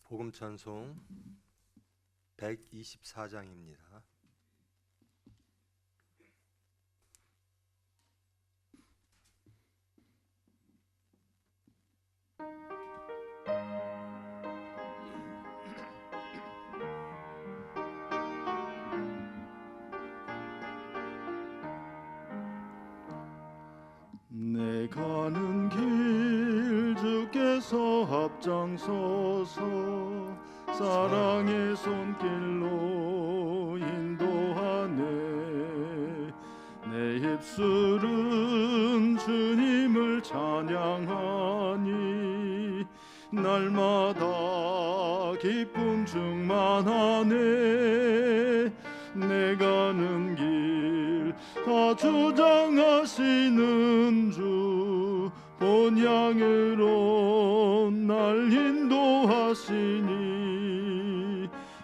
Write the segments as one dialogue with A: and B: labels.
A: 복음 찬송 124장입니다.
B: 내 가는 길 주께서 앞장서서 사랑의 손길로 인도하네. 내 입술은 주님을 찬양하니 날마다 기쁨 충만하네. 내 가는 길 다 주장하시는 주 본향으로 날 인도하시니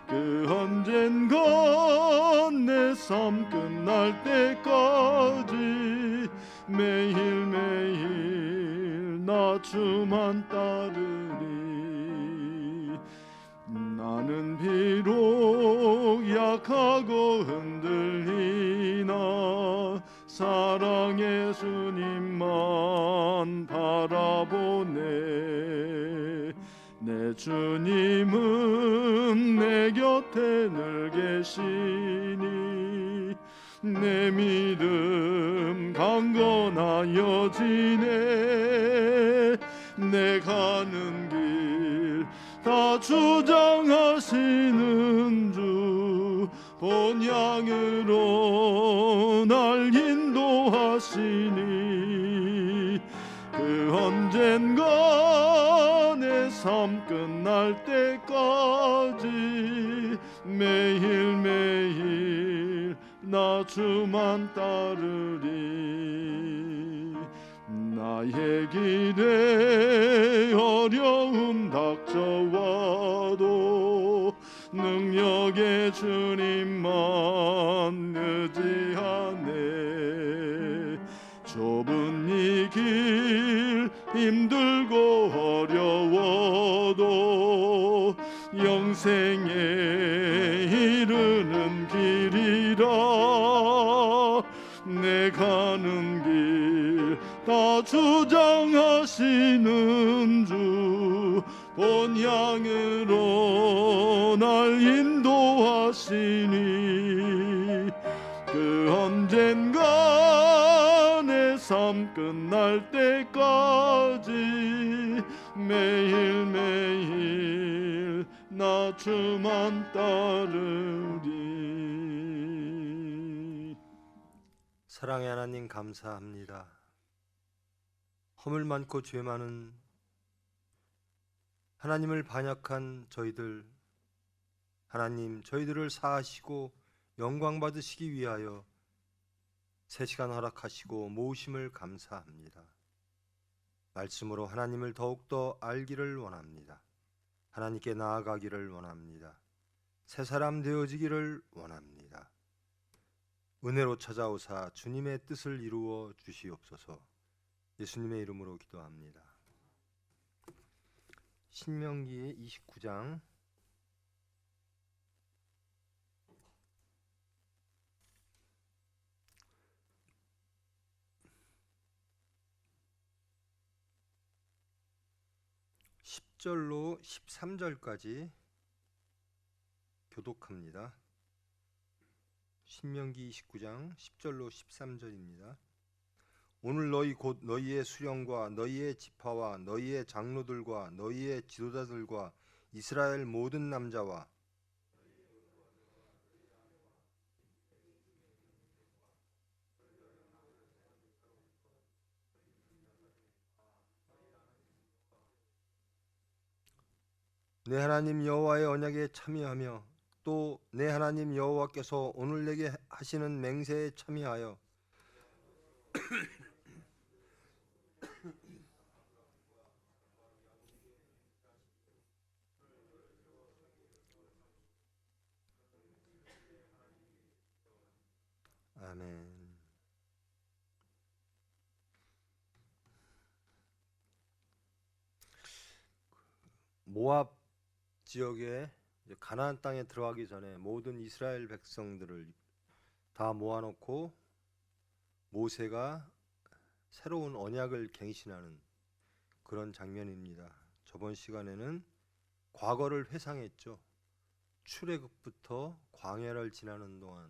B: 그 언젠가 내 삶 끝날 때까지 매일매일 나 주만 따르리. 나는 비록 약하고 흔들리나 사랑의 주님만 바라보네. 내 주님은 내 곁에 늘 계시니 내 믿음 강건하여지네. 내 가는 길 다 주장하시는 주 본향으로 날 인도하시니 그 언젠가 내 삶 끝날 때까지 매일매일 나 주만 따르리. 나의 길에 어려움 닥쳐와도 능력의 주님만 의지하네. 좁은 이 길 힘들고 어려워도 영생에 이르는 길이라. 내 가는 길 다 주장하시는 주 본향으로 날 인도하시니 그 언젠가 내 삶 끝날 때까지 매일매일 나 주만 따르리.
A: 사랑의 하나님 감사합니다. 허물 많고 죄 많은 하나님을 반역한 저희들, 하나님 저희들을 사하시고 영광 받으시기 위하여 새 시간 허락하시고 모으심을 감사합니다. 말씀으로 하나님을 더욱더 알기를 원합니다. 하나님께 나아가기를 원합니다. 새 사람 되어지기를 원합니다. 은혜로 찾아오사 주님의 뜻을 이루어 주시옵소서. 예수님의 이름으로 기도합니다. 신명기 29장 10절로 13절까지 교독합니다. 신명기 29장 10절로 13절입니다. 오늘 너희 곧 너희의 수령과 너희의 지파와 너희의 장로들과 너희의 지도자들과 이스라엘 모든 남자와 내 하나님 여호와의 언약에 참여하며 또 내 하나님 여호와께서 오늘 내게 하시는 맹세에 참여하여 아멘. 모압 지역에 이제 가나안 땅에 들어가기 전에 모든 이스라엘 백성들을 다 모아놓고 모세가 새로운 언약을 갱신하는 그런 장면입니다. 저번 시간에는 과거를 회상했죠. 출애굽부터 광야를 지나는 동안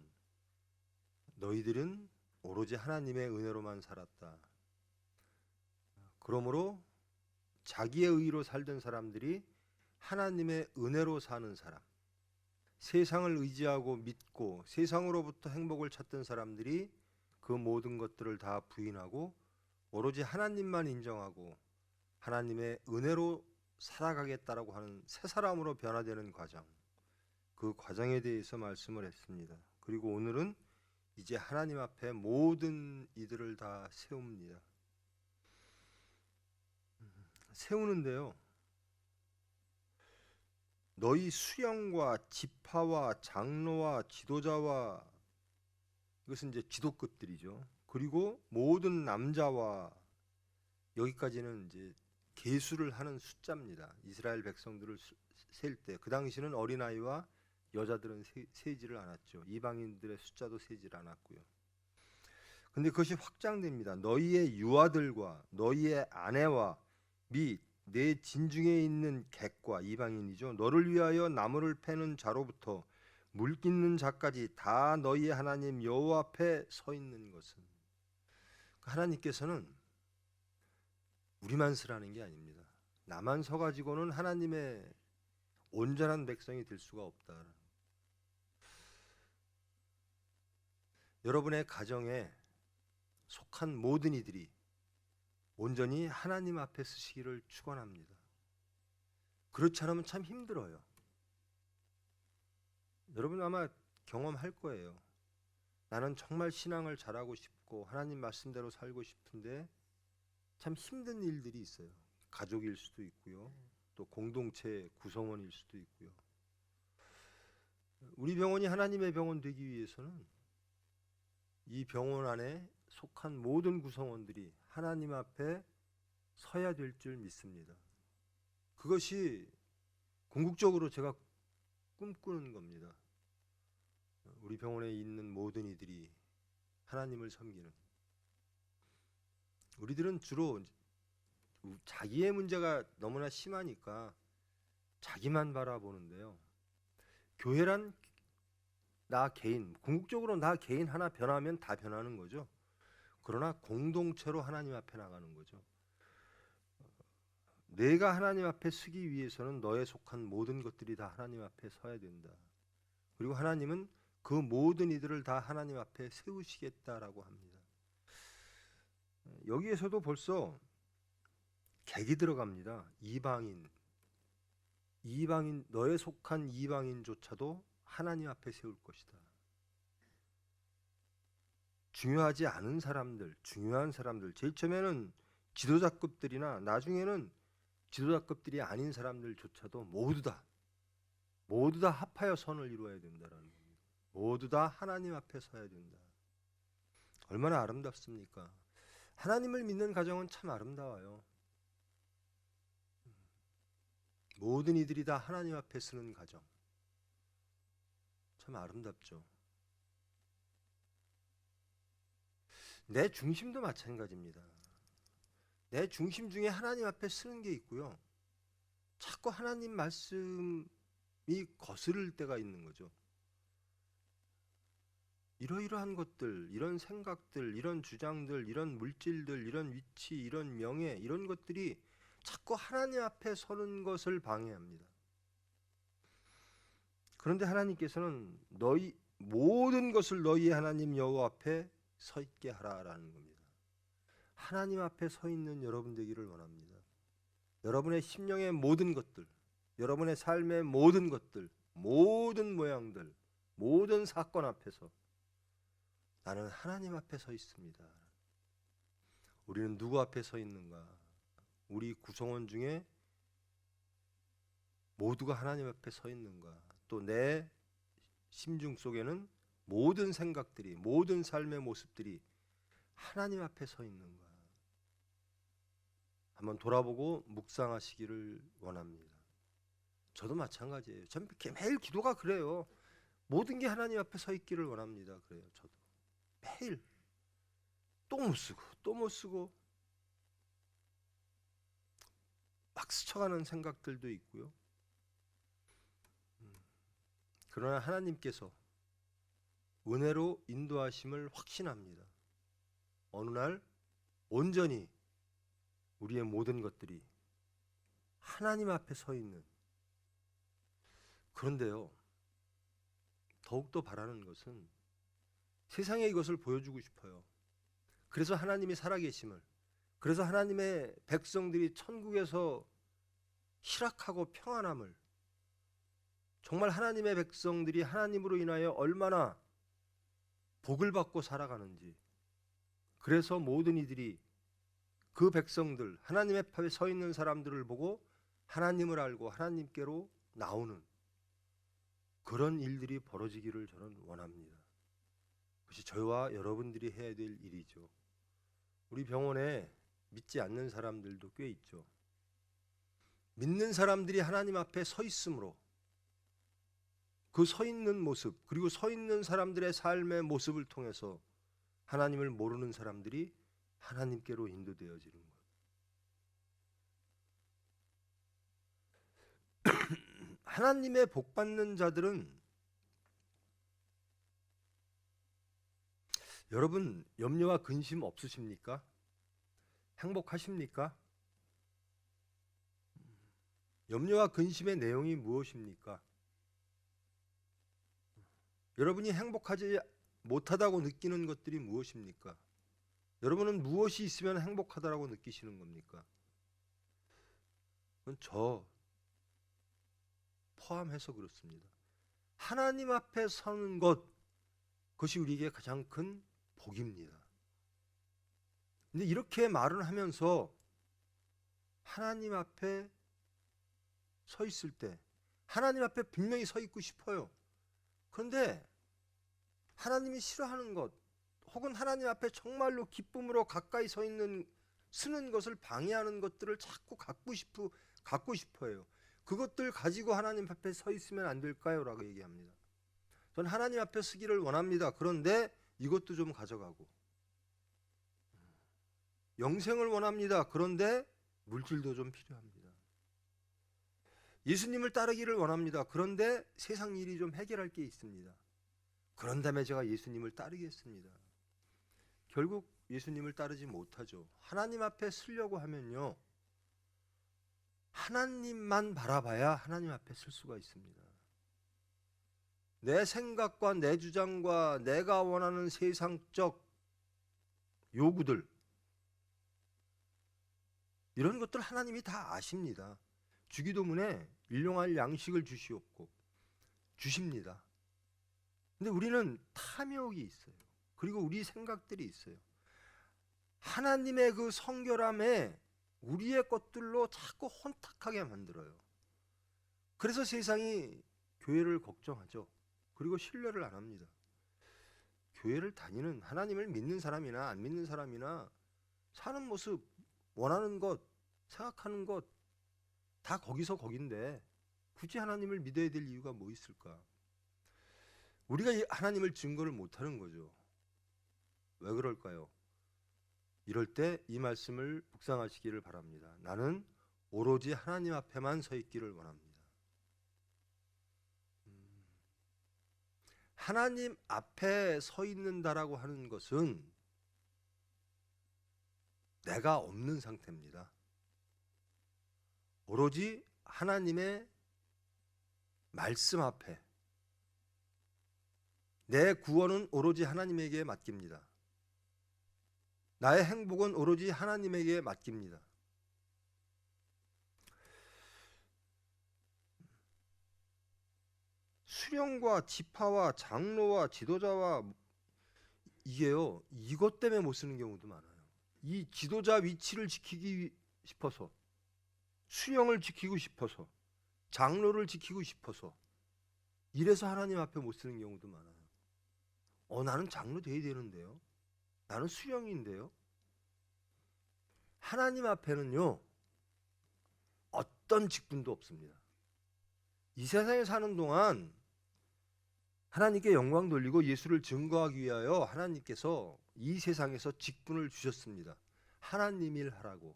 A: 너희들은 오로지 하나님의 은혜로만 살았다. 그러므로 자기의 의로 살던 사람들이 하나님의 은혜로 사는 사람, 세상을 의지하고 믿고 세상으로부터 행복을 찾던 사람들이 그 모든 것들을 다 부인하고 오로지 하나님만 인정하고 하나님의 은혜로 살아가겠다라고 하는 새 사람으로 변화되는 과정, 그 과정에 대해서 말씀을 했습니다. 그리고 오늘은 이제 하나님 앞에 모든 이들을 다 세웁니다. 세우는데요, 너희 수령과 지파와 장로와 지도자와, 이것은 이제 지도급들이죠. 그리고 모든 남자와, 여기까지는 이제 계수를 하는 숫자입니다. 이스라엘 백성들을 셀 때 그 당시는 어린아이와 여자들은 세지를 않았죠. 이방인들의 숫자도 세지를 않았고요. 근데 그것이 확장됩니다. 너희의 유아들과 너희의 아내와 및 내 진중에 있는 객과, 이방인이죠, 너를 위하여 나무를 패는 자로부터 물 깃는 자까지 다 너희의 하나님 여호와 앞에 서 있는 것은, 하나님께서는 우리만 쓰라는 게 아닙니다. 나만 서가지고는 하나님의 온전한 백성이 될 수가 없다. 여러분의 가정에 속한 모든 이들이 온전히 하나님 앞에 서시기를 축원합니다. 그렇지 않으면 참 힘들어요. 여러분 아마 경험할 거예요. 나는 정말 신앙을 잘하고 싶고 하나님 말씀대로 살고 싶은데 참 힘든 일들이 있어요. 가족일 수도 있고요, 또 공동체 구성원일 수도 있고요. 우리 병원이 하나님의 병원 되기 위해서는 이 병원 안에 속한 모든 구성원들이 하나님 앞에 서야 될 줄 믿습니다. 그것이 궁극적으로 제가 꿈꾸는 겁니다. 우리 병원에 있는 모든 이들이 하나님을 섬기는. 우리들은 주로 자기의 문제가 너무나 심하니까 자기만 바라보는데요, 교회란 나 개인, 궁극적으로 나 개인 하나 변하면 다 변하는 거죠. 그러나 공동체로 하나님 앞에 나가는 거죠. 내가 하나님 앞에 서기 위해서는 너에 속한 모든 것들이 다 하나님 앞에 서야 된다. 그리고 하나님은 그 모든 이들을 다 하나님 앞에 세우시겠다라고 합니다. 여기에서도 벌써 객이 들어갑니다. 이방인, 너에 속한 이방인조차도 하나님 앞에 세울 것이다. 중요하지 않은 사람들, 중요한 사람들, 제일 처음에는 지도자급들이나 나중에는 지도자급들이 아닌 사람들조차도 모두 다 합하여 선을 이루어야 된다라는 겁니다. 모두 다 하나님 앞에 서야 된다. 얼마나 아름답습니까? 하나님을 믿는 가정은 참 아름다워요. 모든 이들이 다 하나님 앞에 서는 가정, 참 아름답죠. 내 중심도 마찬가지입니다. 내 중심 중에 하나님 앞에 서는 게 있고요, 자꾸 하나님 말씀이 거스를 때가 있는 거죠. 이러이러한 것들, 이런 생각들, 이런 주장들, 이런 물질들, 이런 위치, 이런 명예, 이런 것들이 자꾸 하나님 앞에 서는 것을 방해합니다. 그런데 하나님께서는 너희 모든 것을 너희의 하나님 여호와 앞에 서 있게 하라라는 겁니다. 하나님 앞에 서 있는 여러분 되기를 원합니다. 여러분의 심령의 모든 것들, 여러분의 삶의 모든 것들, 모든 모양들, 모든 사건 앞에서 나는 하나님 앞에 서 있습니다. 우리는 누구 앞에 서 있는가? 우리 구성원 중에 모두가 하나님 앞에 서 있는가? 또 내 심중 속에는 모든 생각들이, 모든 삶의 모습들이 하나님 앞에 서 있는가? 한번 돌아보고 묵상하시기를 원합니다. 저도 마찬가지예요. 전 매일 기도가 그래요. 모든 게 하나님 앞에 서 있기를 원합니다. 그래요. 저도 매일 또 못 쓰고 또 못 쓰고 막 스쳐가는 생각들도 있고요. 그러나 하나님께서 은혜로 인도하심을 확신합니다. 어느 날 온전히 우리의 모든 것들이 하나님 앞에 서 있는. 그런데요, 더욱더 바라는 것은 세상에 이것을 보여주고 싶어요. 그래서 하나님이 살아계심을, 그래서 하나님의 백성들이 천국에서 희락하고 평안함을, 정말 하나님의 백성들이 하나님으로 인하여 얼마나 복을 받고 살아가는지, 그래서 모든 이들이 그 백성들, 하나님 앞에 서 있는 사람들을 보고 하나님을 알고 하나님께로 나오는 그런 일들이 벌어지기를 저는 원합니다. 그것이 저와 여러분들이 해야 될 일이죠. 우리 병원에 믿지 않는 사람들도 꽤 있죠. 믿는 사람들이 하나님 앞에 서 있으므로 그 서 있는 모습, 그리고 서 있는 사람들의 삶의 모습을 통해서 하나님을 모르는 사람들이 하나님께로 인도되어지는 것. 하나님의 복 받는 자들은, 여러분 염려와 근심 없으십니까? 행복하십니까? 염려와 근심의 내용이 무엇입니까? 여러분이 행복하지 못하다고 느끼는 것들이 무엇입니까? 여러분은 무엇이 있으면 행복하다라고 느끼시는 겁니까? 그건 저 포함해서 그렇습니다. 하나님 앞에 서는 것, 그것이 우리에게 가장 큰 복입니다. 근데 이렇게 말을 하면서 하나님 앞에 서 있을 때, 하나님 앞에 분명히 서 있고 싶어요. 그런데 하나님이 싫어하는 것, 혹은 하나님 앞에 정말로 기쁨으로 가까이 서 있는, 쓰는 것을 방해하는 것들을 자꾸 갖고 싶어요. 그것들 가지고 하나님 앞에 서 있으면 안 될까요? 라고 얘기합니다. 전 하나님 앞에 서기를 원합니다. 그런데 이것도 좀 가져가고, 영생을 원합니다. 그런데 물질도 좀 필요합니다. 예수님을 따르기를 원합니다. 그런데 세상 일이 좀 해결할 게 있습니다. 그런 다음에 제가 예수님을 따르겠습니다. 결국 예수님을 따르지 못하죠. 하나님 앞에 서려고 하면요, 하나님만 바라봐야 하나님 앞에 설 수가 있습니다. 내 생각과 내 주장과 내가 원하는 세상적 요구들, 이런 것들 하나님이 다 아십니다. 주기도문에 일용할 양식을 주시옵고 주십니다. 근데 우리는 탐욕이 있어요. 그리고 우리 생각들이 있어요. 하나님의 그 성결함에 우리의 것들로 자꾸 혼탁하게 만들어요. 그래서 세상이 교회를 걱정하죠. 그리고 신뢰를 안 합니다. 교회를 다니는, 하나님을 믿는 사람이나 안 믿는 사람이나 사는 모습, 원하는 것, 생각하는 것 다 거기서 거긴데 굳이 하나님을 믿어야 될 이유가 뭐 있을까? 우리가 하나님을 증거를 못하는 거죠. 왜 그럴까요? 이럴 때 이 말씀을 묵상하시기를 바랍니다. 나는 오로지 하나님 앞에만 서 있기를 원합니다. 하나님 앞에 서 있는다라고 하는 것은 내가 없는 상태입니다. 오로지 하나님의 말씀 앞에, 내 구원은 오로지 하나님에게 맡깁니다. 나의 행복은 오로지 하나님에게 맡깁니다. 수령과 지파와 장로와 지도자와, 이게요, 이것 때문에 못 쓰는 경우도 많아요. 이 지도자 위치를 지키기 싶어서, 수령을 지키고 싶어서, 장로를 지키고 싶어서, 이래서 하나님 앞에 못 쓰는 경우도 많아요. 나는 장로 돼야 되는데요, 나는 수령인데요. 하나님 앞에는요, 어떤 직분도 없습니다. 이 세상에 사는 동안 하나님께 영광 돌리고 예수를 증거하기 위하여 하나님께서 이 세상에서 직분을 주셨습니다. 하나님 일 하라고.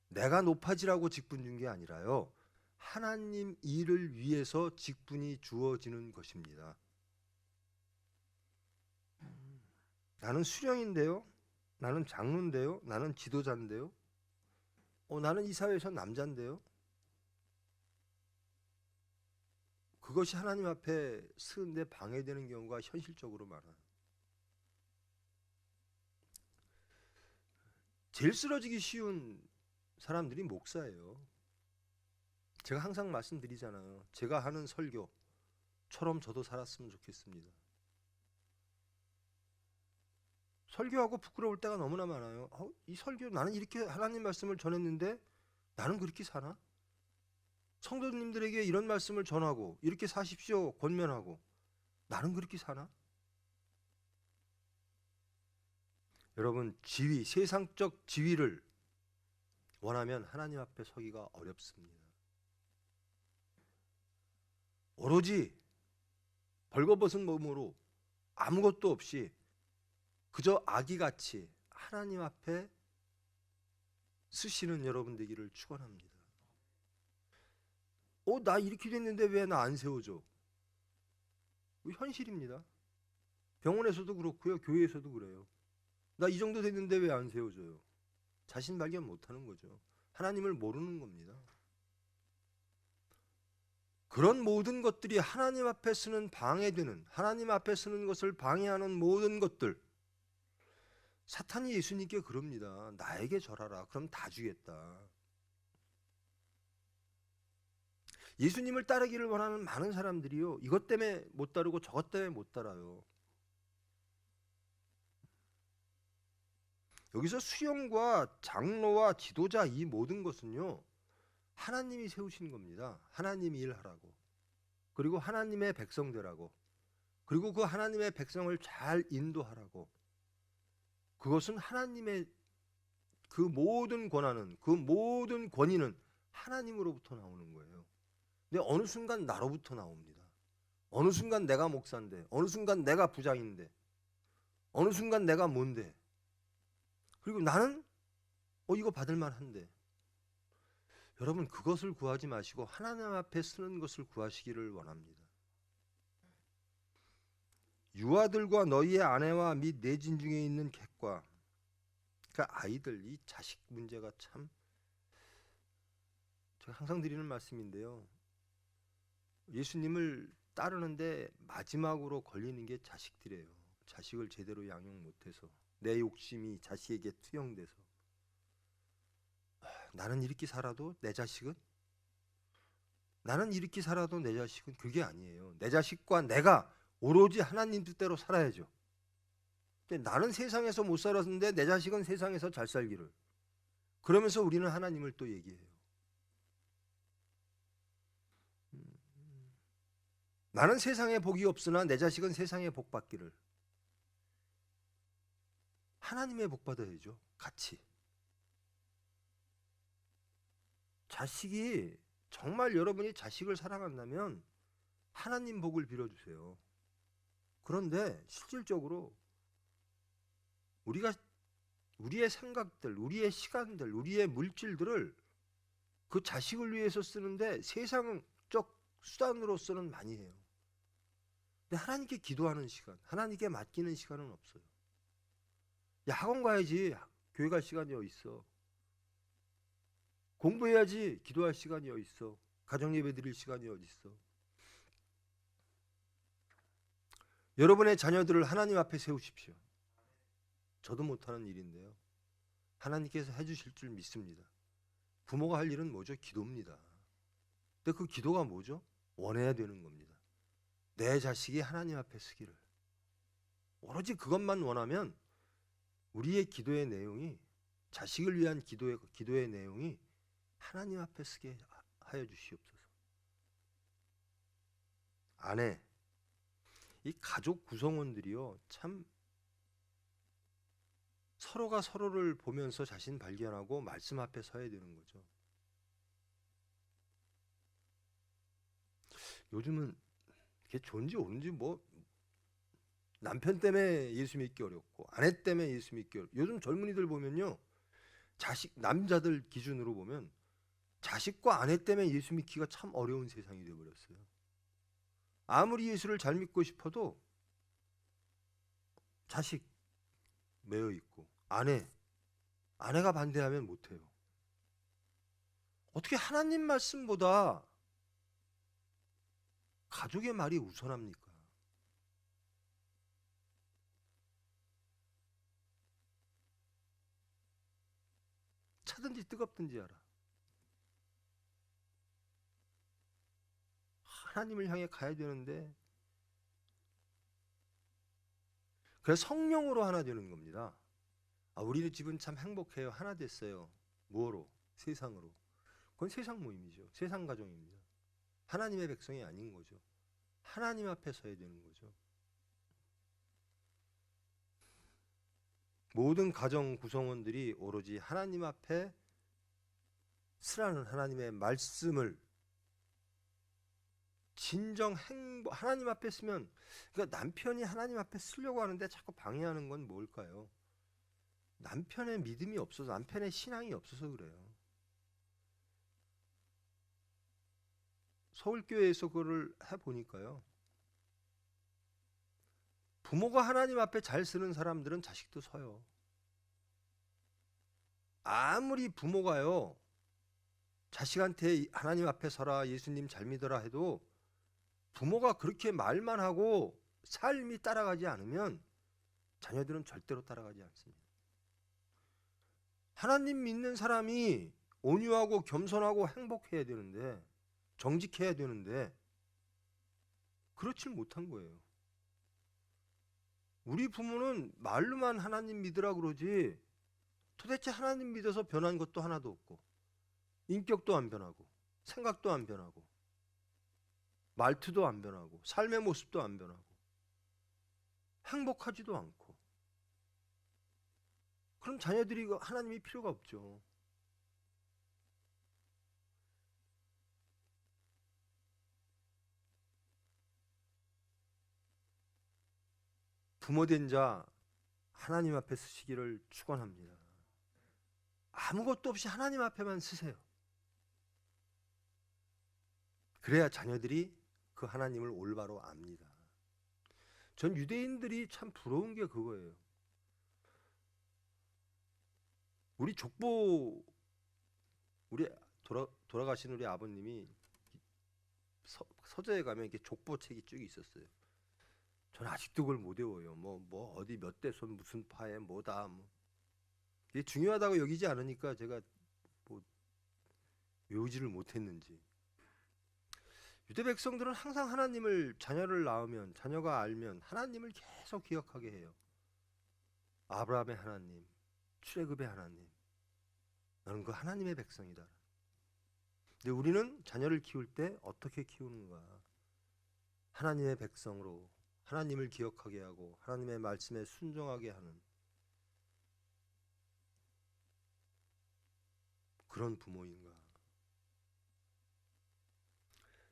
A: 내가 높아지라고 직분 준 게 아니라요. 하나님 일을 위해서 직분이 주어지는 것입니다. 나는 수령인데요. 나는 장로인데요. 나는 지도자인데요. 나는 이 사회에서 남자인데요. 그것이 하나님 앞에 쓰는데 방해되는 경우가 현실적으로 많아요. 제일 쓰러지기 쉬운 사람들이 목사예요. 제가 항상 말씀드리잖아요. 제가 하는 설교처럼 저도 살았으면 좋겠습니다. 설교하고 부끄러울 때가 너무나 많아요. 이 설교 나는 이렇게 하나님 말씀을 전했는데 나는 그렇게 사나? 성도님들에게 이런 말씀을 전하고 이렇게 사십시오 권면하고 나는 그렇게 사나? 여러분, 지위, 세상적 지위를 원하면 하나님 앞에 서기가 어렵습니다. 오로지 벌거벗은 몸으로 아무것도 없이 그저 아기같이 하나님 앞에 쓰시는 여러분 되기를 축원합니다. 나 이렇게 됐는데 왜 나 안 세워줘? 현실입니다. 병원에서도 그렇고요. 교회에서도 그래요. 나 이 정도 됐는데 왜 안 세워줘요? 자신 발견 못하는 거죠. 하나님을 모르는 겁니다. 그런 모든 것들이 하나님 앞에 쓰는 방해되는, 하나님 앞에 쓰는 것을 방해하는 모든 것들, 사탄이 예수님께 그럽니다. 나에게 절하라. 그럼 다 주겠다. 예수님을 따르기를 원하는 많은 사람들이요, 이것 때문에 못 따르고 저것 때문에 못 따라요. 여기서 수령과 장로와 지도자 이 모든 것은요, 하나님이 세우신 겁니다. 하나님이 일하라고. 그리고 하나님의 백성 되라고. 그리고 그 하나님의 백성을 잘 인도하라고. 그것은 하나님의 그 모든 권한은, 그 모든 권위는 하나님으로부터 나오는 거예요. 근데 어느 순간 나로부터 나옵니다. 어느 순간 내가 목사인데, 어느 순간 내가 부장인데, 어느 순간 내가 뭔데, 그리고 나는 이거 받을 만한데. 여러분, 그것을 구하지 마시고 하나님 앞에 쓰는 것을 구하시기를 원합니다. 유아들과 너희의 아내와 및 내진 중에 있는 객과, 그러니까 아이들, 이 자식 문제가 참 제가 항상 드리는 말씀인데요. 예수님을 따르는데 마지막으로 걸리는 게 자식들이에요. 자식을 제대로 양육 못해서 내 욕심이 자식에게 투영돼서 나는 이렇게 살아도 내 자식은? 나는 이렇게 살아도 내 자식은? 그게 아니에요. 내 자식과 내가 오로지 하나님 뜻대로 살아야죠. 근데 나는 세상에서 못 살았는데 내 자식은 세상에서 잘 살기를. 그러면서 우리는 하나님을 또 얘기해요. 나는 세상에 복이 없으나 내 자식은 세상에 복 받기를. 하나님의 복 받아야죠. 같이. 자식이, 정말 여러분이 자식을 사랑한다면 하나님 복을 빌어주세요. 그런데 실질적으로 우리가 우리의 생각들, 우리의 시간들, 우리의 물질들을 그 자식을 위해서 쓰는데 세상적 수단으로서는 많이 해요. 근데 하나님께 기도하는 시간, 하나님께 맡기는 시간은 없어요. 야, 학원 가야지. 교회 갈 시간이 어디 있어? 공부해야지. 기도할 시간이 어디 있어? 가정 예배 드릴 시간이 어디 있어? 여러분의 자녀들을 하나님 앞에 세우십시오. 저도 못하는 일인데요. 하나님께서 해주실 줄 믿습니다. 부모가 할 일은 뭐죠? 기도입니다. 근데 그 기도가 뭐죠? 원해야 되는 겁니다. 내 자식이 하나님 앞에 서기를. 오로지 그것만 원하면 우리의 기도의 내용이, 자식을 위한 기도의 내용이 하나님 앞에 서게 하여 주시옵소서. 아내, 이 가족 구성원들이요, 참 서로가 서로를 보면서 자신 발견하고 말씀 앞에 서야 되는 거죠. 요즘은 그게 좋은지 옳은지 뭐 남편 때문에 예수 믿기 어렵고 아내 때문에 예수 믿기 어렵고 요즘 젊은이들 보면요. 자식 남자들 기준으로 보면 자식과 아내 때문에 예수 믿기가 참 어려운 세상이 되어 버렸어요. 아무리 예수를 잘 믿고 싶어도 자식 매여 있고 아내가 반대하면 못 해요. 어떻게 하나님 말씀보다 가족의 말이 우선합니까? 차든지 뜨겁든지 알아. 하나님을 향해 가야 되는데 그래서 성령으로 하나 되는 겁니다. 우리 집은 참 행복해요. 하나 됐어요. 뭐로? 세상으로. 그건 세상 모임이죠. 세상 가정입니다. 하나님의 백성이 아닌 거죠. 하나님 앞에 서야 되는 거죠. 모든 가정 구성원들이 오로지 하나님 앞에 쓰라는 하나님의 말씀을 진정 하나님 앞에 쓰면, 그러니까 남편이 하나님 앞에 쓰려고 하는데 자꾸 방해하는 건 뭘까요? 남편의 믿음이 없어서, 남편의 신앙이 없어서 그래요. 서울교회에서 그거를 해보니까요, 부모가 하나님 앞에 잘 쓰는 사람들은 자식도 서요. 아무리 부모가요 자식한테 하나님 앞에 서라, 예수님 잘 믿어라 해도 부모가 그렇게 말만 하고 삶이 따라가지 않으면 자녀들은 절대로 따라가지 않습니다. 하나님 믿는 사람이 온유하고 겸손하고 행복해야 되는데, 정직해야 되는데 그렇지 못한 거예요. 우리 부모는 말로만 하나님 믿으라 그러지 도대체 하나님 믿어서 변한 것도 하나도 없고, 인격도 안 변하고, 생각도 안 변하고, 말투도 안 변하고, 삶의 모습도 안 변하고, 행복하지도 않고. 그럼 자녀들이 하나님이 필요가 없죠. 부모된 자 하나님 앞에 쓰시기를 축원합니다. 아무것도 없이 하나님 앞에만 쓰세요. 그래야 자녀들이 그 하나님을 올바로 압니다. 전 유대인들이 참 부러운 게 그거예요. 우리 족보, 우리 돌아가신 우리 아버님이 서재에 가면 이렇게 족보책이 쭉 있었어요. 저는 아직도 그걸 못 외워요. 뭐 어디 몇 대손 무슨 파에 뭐다. 이게 중요하다고 여기지 않으니까 제가 뭐 외우지를 못했는지. 유대 백성들은 항상 하나님을, 자녀를 낳으면, 자녀가 알면 하나님을 계속 기억하게 해요. 아브라함의 하나님, 출애굽의 하나님, 너는 그 하나님의 백성이다. 근데 우리는 자녀를 키울 때 어떻게 키우는가? 하나님의 백성으로 하나님을 기억하게 하고 하나님의 말씀에 순종하게 하는 그런 부모인가?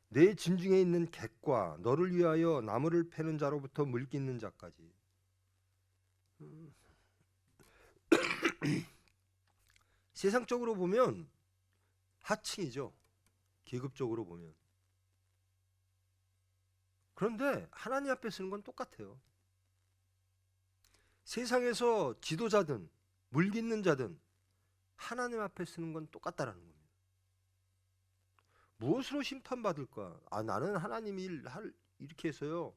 A: 내 진중에 있는 객과 너를 위하여 나무를 패는 자로부터 물 깃는 자까지. 세상적으로 보면 하층이죠. 계급적으로 보면. 그런데 하나님 앞에 쓰는 건 똑같아요. 세상에서 지도자든 물 깃는 자든 하나님 앞에 쓰는 건 똑같다라는 겁니다. 무엇으로 심판받을까? 나는 하나님 이렇게 해서요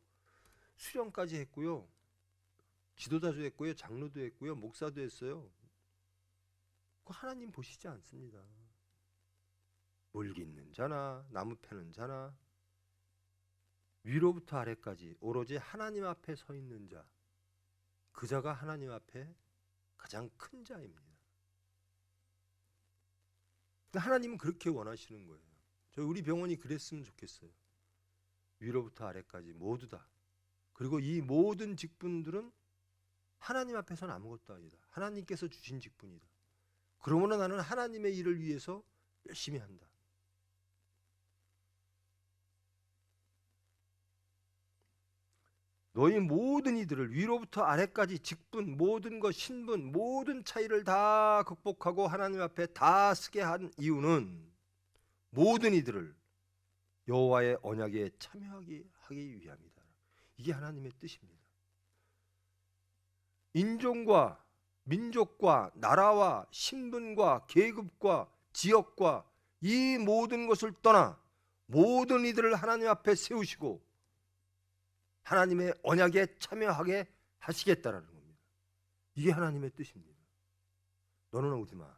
A: 수령까지 했고요, 지도자도 했고요, 장로도 했고요, 목사도 했어요. 그거 하나님 보시지 않습니다. 물 깃는 자나 나무 패는 자나 위로부터 아래까지 오로지 하나님 앞에 서 있는 자, 그 자가 하나님 앞에 가장 큰 자입니다. 하나님은 그렇게 원하시는 거예요. 우리 병원이 그랬으면 좋겠어요. 위로부터 아래까지 모두 다. 그리고 이 모든 직분들은 하나님 앞에서는 아무것도 아니다. 하나님께서 주신 직분이다. 그러므로 나는 하나님의 일을 위해서 열심히 한다. 너희 모든 이들을 위로부터 아래까지 직분, 모든 것, 신분, 모든 차이를 다 극복하고 하나님 앞에 다 쓰게 한 이유는 모든 이들을 여호와의 언약에 참여하게 하기 위함이다. 이게 하나님의 뜻입니다. 인종과 민족과 나라와 신분과 계급과 지역과 이 모든 것을 떠나 모든 이들을 하나님 앞에 세우시고 하나님의 언약에 참여하게 하시겠다라는 겁니다. 이게 하나님의 뜻입니다. 너는 오지 마.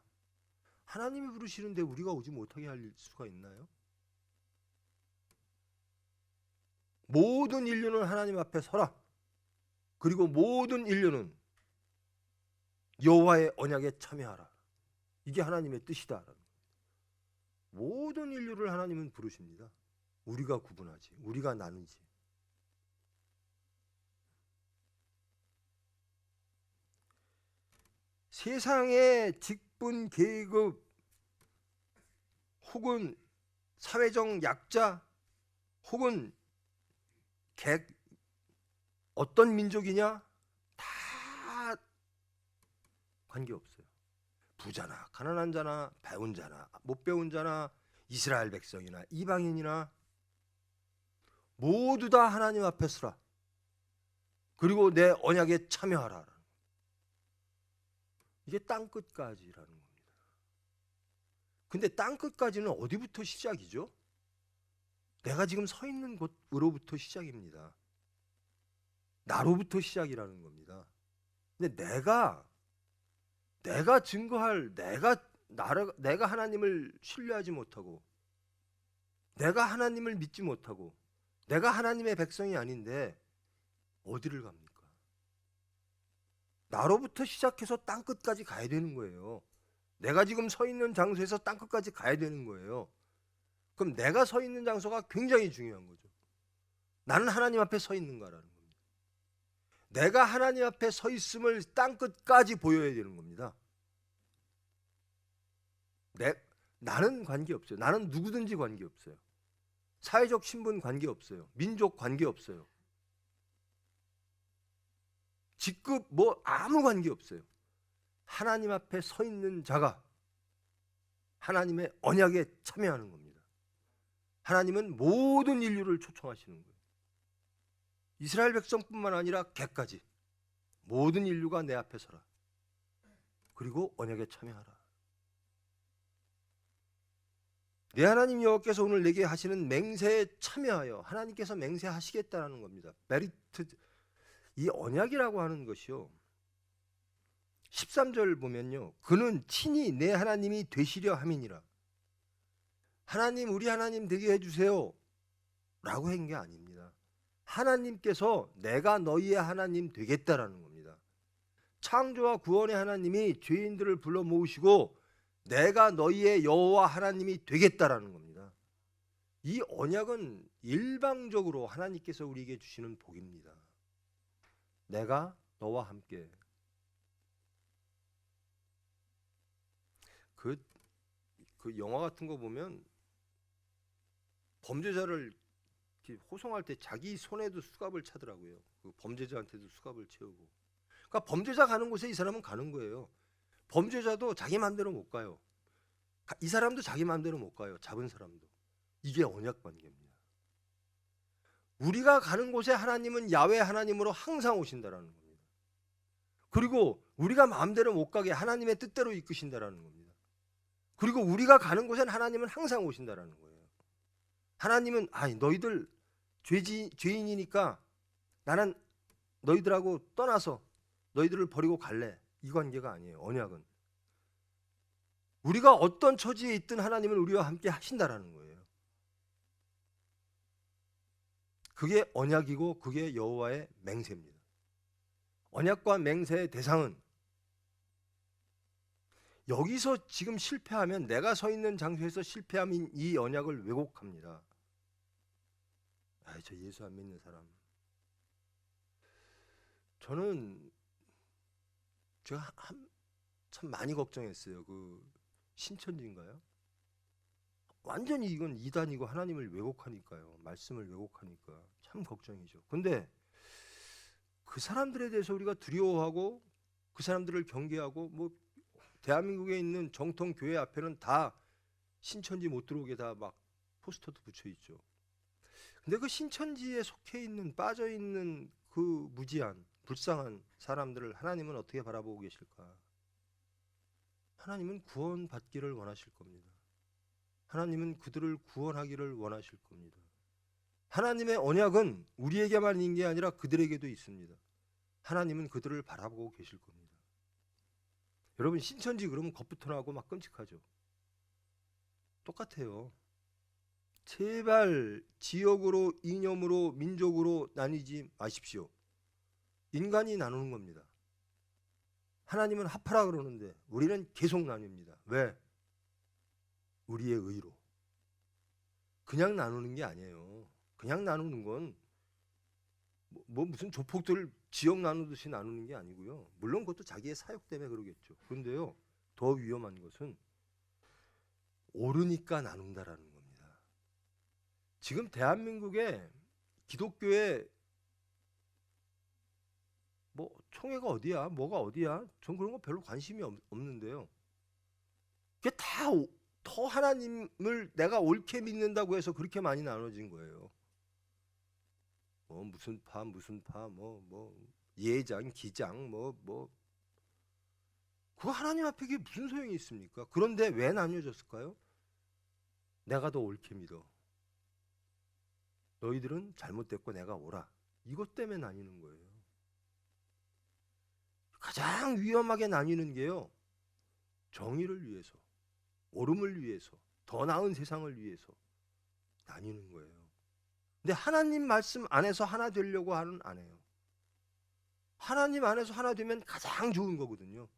A: 하나님이 부르시는데 우리가 오지 못하게 할 수가 있나요? 모든 인류는 하나님 앞에 서라. 그리고 모든 인류는 여호와의 언약에 참여하라. 이게 하나님의 뜻이다. 모든 인류를 하나님은 부르십니다. 우리가 구분하지, 우리가 나누지. 세상의 직분, 계급 혹은 사회적 약자 혹은 어떤 민족이냐 다 관계없어요. 부자나 가난한 자나 배운 자나 못 배운 자나 이스라엘 백성이나 이방인이나 모두 다 하나님 앞에 서라. 그리고 내 언약에 참여하라. 이게 땅끝까지라는 겁니다. 근데 땅끝까지는 어디부터 시작이죠? 내가 지금 서 있는 곳으로부터 시작입니다. 나로부터 시작이라는 겁니다. 근데 내가 증거할 내가 하나님을 신뢰하지 못하고 내가 하나님을 믿지 못하고 내가 하나님의 백성이 아닌데 어디를 갑니까? 나로부터 시작해서 땅끝까지 가야 되는 거예요. 내가 지금 서 있는 장소에서 땅끝까지 가야 되는 거예요. 그럼 내가 서 있는 장소가 굉장히 중요한 거죠. 나는 하나님 앞에 서 있는가라는 겁니다. 내가 하나님 앞에 서 있음을 땅끝까지 보여야 되는 겁니다. 나는 관계없어요. 나는 누구든지 관계없어요. 사회적 신분 관계없어요. 민족 관계없어요. 직급 뭐 아무 관계없어요. 하나님 앞에 서 있는 자가 하나님의 언약에 참여하는 겁니다. 하나님은 모든 인류를 초청하시는 거예요. 이스라엘 백성뿐만 아니라 개까지 모든 인류가 내 앞에 서라. 그리고 언약에 참여하라. 내 하나님 여호와께서 오늘 내게 하시는 맹세에 참여하여 하나님께서 맹세하시겠다는 겁니다. 메리트, 이 언약이라고 하는 것이요. 13절 보면요. 그는 친히 내 하나님이 되시려 함이니라. 하나님, 우리 하나님 되게 해주세요 라고 한 게 아닙니다. 하나님께서 내가 너희의 하나님 되겠다라는 겁니다. 창조와 구원의 하나님이 죄인들을 불러 모으시고 내가 너희의 여호와 하나님이 되겠다라는 겁니다. 이 언약은 일방적으로 하나님께서 우리에게 주시는 복입니다. 내가 너와 함께. 그 영화 같은 거 보면 범죄자를 호송할 때 자기 손에도 수갑을 차더라고요. 그 범죄자한테도 수갑을 채우고. 그러니까 범죄자 가는 곳에 이 사람은 가는 거예요. 범죄자도 자기 마음대로 못 가요. 이 사람도 자기 마음대로 못 가요. 잡은 사람도. 이게 언약 관계입니다. 우리가 가는 곳에 하나님은 야훼 하나님으로 항상 오신다라는 겁니다. 그리고 우리가 마음대로 못 가게 하나님의 뜻대로 이끄신다라는 겁니다. 그리고 우리가 가는 곳엔 하나님은 항상 오신다라는 거예요. 하나님은 너희들 죄인이니까 나는 너희들하고 떠나서 너희들을 버리고 갈래. 이 관계가 아니에요. 언약은 우리가 어떤 처지에 있든 하나님은 우리와 함께 하신다라는 거예요. 그게 언약이고 그게 여호와의 맹세입니다. 언약과 맹세의 대상은 여기서 지금 실패하면 내가 서 있는 장소에서 실패하면 이 언약을 왜곡합니다. 저 예수 안 믿는 사람. 저는 제가 참 많이 걱정했어요. 그 신천지인가요? 완전히 이건 이단이고 하나님을 왜곡하니까요. 말씀을 왜곡하니까 참 걱정이죠. 근데 그 사람들에 대해서 우리가 두려워하고 그 사람들을 경계하고 뭐 대한민국에 있는 정통 교회 앞에는 다 신천지 못 들어오게 다 막 포스터도 붙여 있죠. 근데 그 신천지에 속해 있는 빠져 있는 그 무지한 불쌍한 사람들을 하나님은 어떻게 바라보고 계실까? 하나님은 구원받기를 원하실 겁니다. 하나님은 그들을 구원하기를 원하실 겁니다. 하나님의 언약은 우리에게만 있는 게 아니라 그들에게도 있습니다. 하나님은 그들을 바라보고 계실 겁니다. 여러분 신천지 그러면 겁부터 나고 막 끔찍하죠. 똑같아요. 제발 지역으로, 이념으로, 민족으로 나뉘지 마십시오. 인간이 나누는 겁니다. 하나님은 합하라 그러는데 우리는 계속 나뉩니다. 왜? 우리의 의로. 그냥 나누는 게 아니에요. 그냥 나누는 건 뭐 무슨 조폭들 지역 나누듯이 나누는 게 아니고요. 물론 그것도 자기의 사역 때문에 그러겠죠. 그런데요, 더 위험한 것은 옳으니까 나눈다라는 겁니다. 지금 대한민국에 기독교에 뭐 총회가 어디야, 뭐가 어디야, 전 그런 거 별로 관심이 없는데요. 그게 다 더 하나님을 내가 옳게 믿는다고 해서 그렇게 많이 나눠진 거예요. 뭐 무슨 파 뭐 예장 기장 뭐 그거 하나님 앞에 그게 무슨 소용이 있습니까? 그런데 왜 나뉘어졌을까요? 내가 더 옳게 믿어. 너희들은 잘못됐고 내가 옳아. 이것 때문에 나뉘는 거예요. 가장 위험하게 나뉘는 게요, 정의를 위해서, 옳음을 위해서, 더 나은 세상을 위해서 나뉘는 거예요. 근데 하나님 말씀 안에서 하나 되려고 하는 안 해요. 하나님 안에서 하나 되면 가장 좋은 거거든요.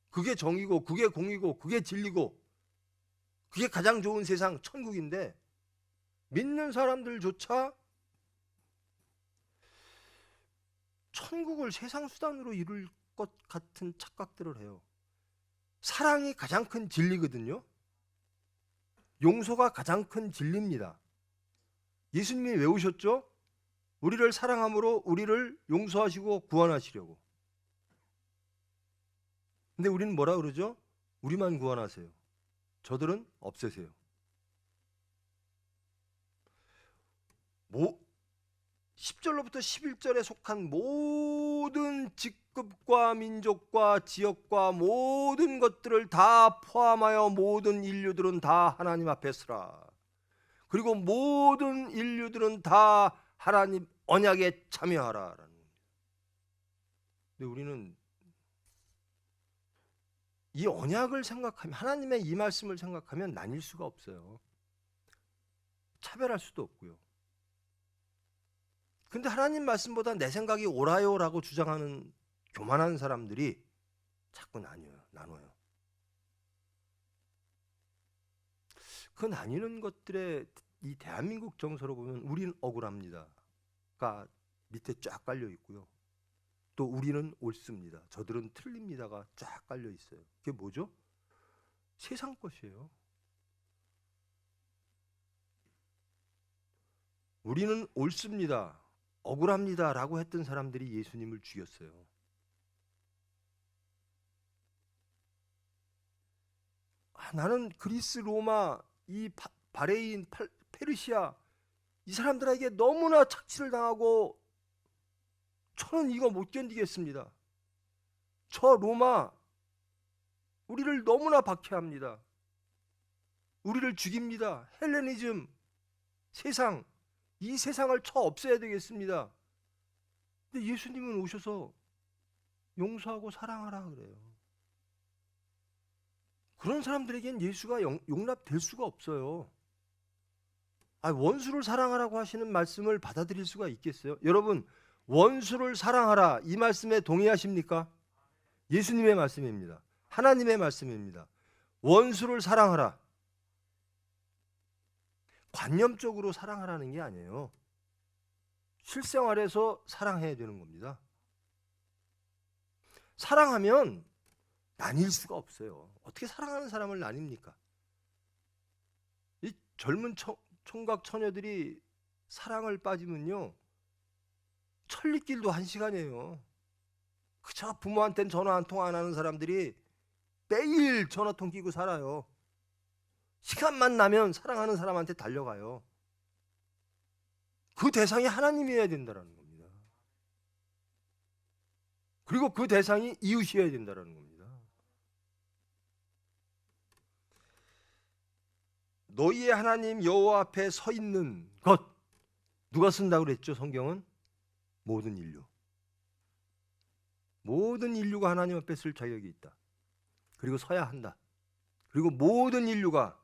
A: 그게 정의고 그게 공의고 그게 진리고 그게 가장 좋은 세상 천국인데, 믿는 사람들조차 천국을 세상 수단으로 이룰 것 같은 착각들을 해요. 사랑이 가장 큰 진리거든요. 용서가 가장 큰 진리입니다. 예수님이 왜 오셨죠? 우리를 사랑함으로 우리를 용서하시고 구원하시려고. 근데 우리는 뭐라 그러죠? 우리만 구원하세요. 저들은 없애세요. 10절로부터 11절에 속한 모든 직급과 민족과 지역과 모든 것들을 다 포함하여 모든 인류들은 다 하나님 앞에 서라. 그리고 모든 인류들은 다 하나님 언약에 참여하라라는 겁니다. 근데 우리는 이 언약을 생각하면, 하나님의 이 말씀을 생각하면 나뉠 수가 없어요. 차별할 수도 없고요. 근데 하나님 말씀보다 내 생각이 옳아요라고 주장하는 교만한 사람들이 자꾸 나눠요. 그 나뉘는 것들의 이 대한민국 정서로 보면 우리는 억울합니다가 밑에 쫙 깔려 있고요. 또 우리는 옳습니다, 저들은 틀립니다가 쫙 깔려 있어요. 그게 뭐죠? 세상 것이에요. 우리는 옳습니다, 억울합니다라고 했던 사람들이 예수님을 죽였어요. 나는 그리스, 로마, 이 바레인, 페르시아 이 사람들에게 너무나 착취를 당하고 저는 이거 못 견디겠습니다. 저 로마 우리를 너무나 박해합니다. 우리를 죽입니다. 헬레니즘 세상, 이 세상을 쳐 없애야 되겠습니다. 근데 예수님은 오셔서 용서하고 사랑하라 그래요. 그런 사람들에겐 예수가 용납될 수가 없어요. 원수를 사랑하라고 하시는 말씀을 받아들일 수가 있겠어요? 여러분, 원수를 사랑하라 이 말씀에 동의하십니까? 예수님의 말씀입니다. 하나님의 말씀입니다. 원수를 사랑하라. 관념적으로 사랑하라는 게 아니에요. 실생활에서 사랑해야 되는 겁니다. 사랑하면 나뉠 수가 없어요. 어떻게 사랑하는 사람을 나뉩니까? 이 젊은 총각 처녀들이 사랑을 빠지면요, 천리길도 1시간이에요. 그저 부모한테는 전화 한 통 안 하는 사람들이 매일 전화통 끼고 살아요. 시간만 나면 사랑하는 사람한테 달려가요. 그 대상이 하나님이어야 된다는 겁니다. 그리고 그 대상이 이웃이어야 된다는 겁니다. 너희의 하나님 여호와 앞에 서 있는 것, 누가 쓴다고 그랬죠? 성경은 모든 인류. 모든 인류가 하나님 앞에 쓸 자격이 있다. 그리고 서야 한다. 그리고 모든 인류가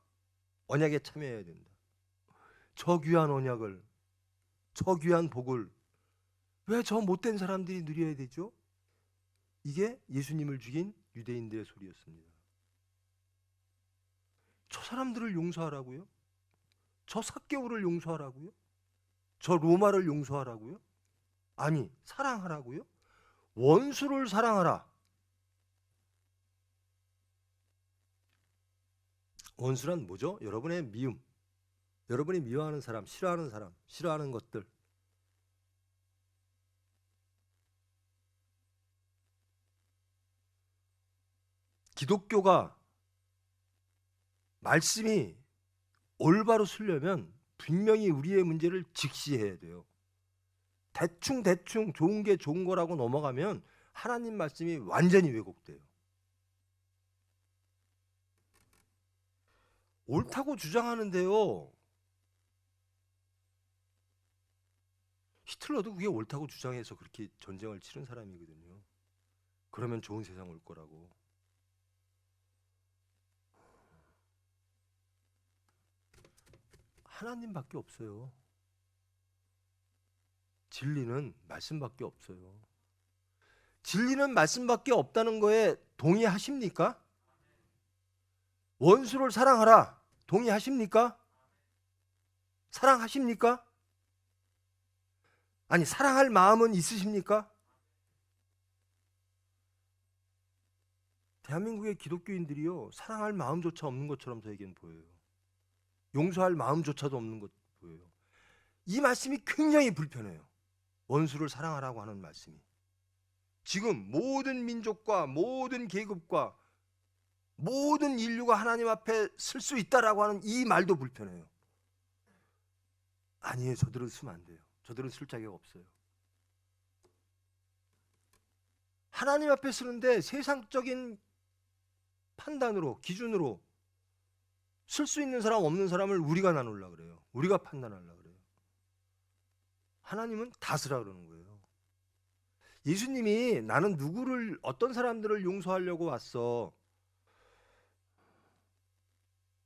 A: 언약에 참여해야 된다. 저 귀한 언약을, 저 귀한 복을 왜 저 못된 사람들이 누려야 되죠? 이게 예수님을 죽인 유대인들의 소리였습니다. 저 사람들을 용서하라고요? 저 삭개오를 용서하라고요? 저 로마를 용서하라고요? 아니, 사랑하라고요? 원수를 사랑하라. 원수란 뭐죠? 여러분의 미움, 여러분이 미워하는 사람, 싫어하는 것들. 기독교가 말씀이 올바로 쓰려면 분명히 우리의 문제를 직시해야 돼요. 대충 좋은 게 좋은 거라고 넘어가면 하나님 말씀이 완전히 왜곡돼요. 옳다고 주장하는데요, 히틀러도 그게 옳다고 주장해서 그렇게 전쟁을 치른 사람이거든요. 그러면 좋은 세상 올 거라고. 하나님밖에 없어요. 진리는 말씀밖에 없어요. 진리는 말씀밖에 없다는 거에 동의하십니까? 원수를 사랑하라. 동의하십니까? 사랑하십니까? 아니, 사랑할 마음은 있으십니까? 대한민국의 기독교인들이요, 사랑할 마음조차 없는 것처럼 저에겐 보여요. 용서할 마음조차도 없는 것 보여요. 이 말씀이 굉장히 불편해요. 원수를 사랑하라고 하는 말씀이. 지금 모든 민족과 모든 계급과 모든 인류가 하나님 앞에 설 수 있다라고 하는 이 말도 불편해요. 아니에요, 저들은 쓰면 안 돼요. 저들은 쓸 자격 없어요. 하나님 앞에 쓰는데 세상적인 판단으로, 기준으로 쓸 수 있는 사람 없는 사람을 우리가 나누려고 그래요. 우리가 판단하려고 그래요. 하나님은 다 쓰라 그러는 거예요. 예수님이 나는 누구를, 어떤 사람들을 용서하려고 왔어.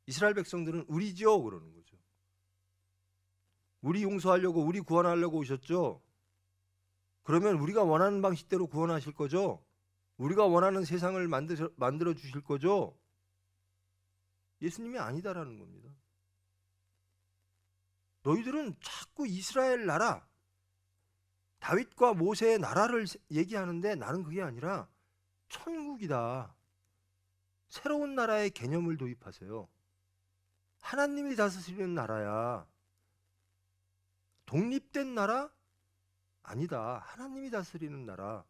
A: 이스라엘 백성들은 우리죠 그러는 거죠. 우리 용서하려고, 우리 구원하려고 오셨죠. 그러면 우리가 원하는 방식대로 구원하실 거죠. 우리가 원하는 세상을 만들어 주실 거죠. 예수님이 아니다라는 겁니다. 너희들은 자꾸 이스라엘 나라, 다윗과 모세의 나라를 얘기하는데 나는 그게 아니라 천국이다. 새로운 나라의 개념을 도입하세요. 하나님이 다스리는 나라야. 독립된 나라? 아니다. 하나님이 다스리는 나라.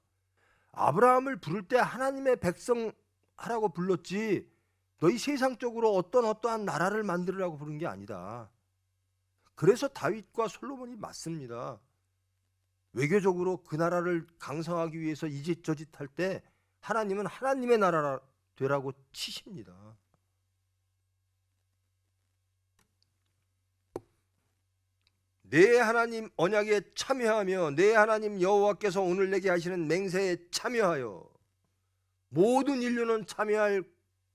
A: 아브라함을 부를 때 하나님의 백성 하라고 불렀지, 너희 세상적으로 어떠한 나라를 만들으라고 부른 게 아니다. 그래서 다윗과 솔로몬이 맞습니다. 외교적으로 그 나라를 강성하기 위해서 이짓 저짓 할 때 하나님은 하나님의 나라 되라고 치십니다. 내 하나님 언약에 참여하며 내 하나님 여호와께서 오늘 내게 하시는 맹세에 참여하여. 모든 인류는 참여할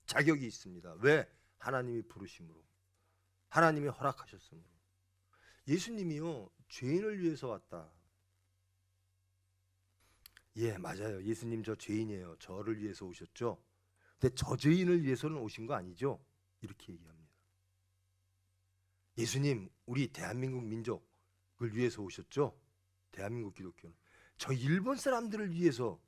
A: 자격이 있습니다. 왜? 하나님이 부르심으로, 하나님이 허락하셨으므로. 예수님이요, 죄인을 위해서 왔다. 예, 맞아요. 예수님 저 죄인이에요. 저를 위해서 오셨죠. 근데 저 죄인을 위해서는 오신 거 아니죠? 이렇게 얘기합니다. 예수님, 우리 대한민국 민족을 위해서 오셨죠? 대한민국 기독교는. 저 일본 사람들을 위해서,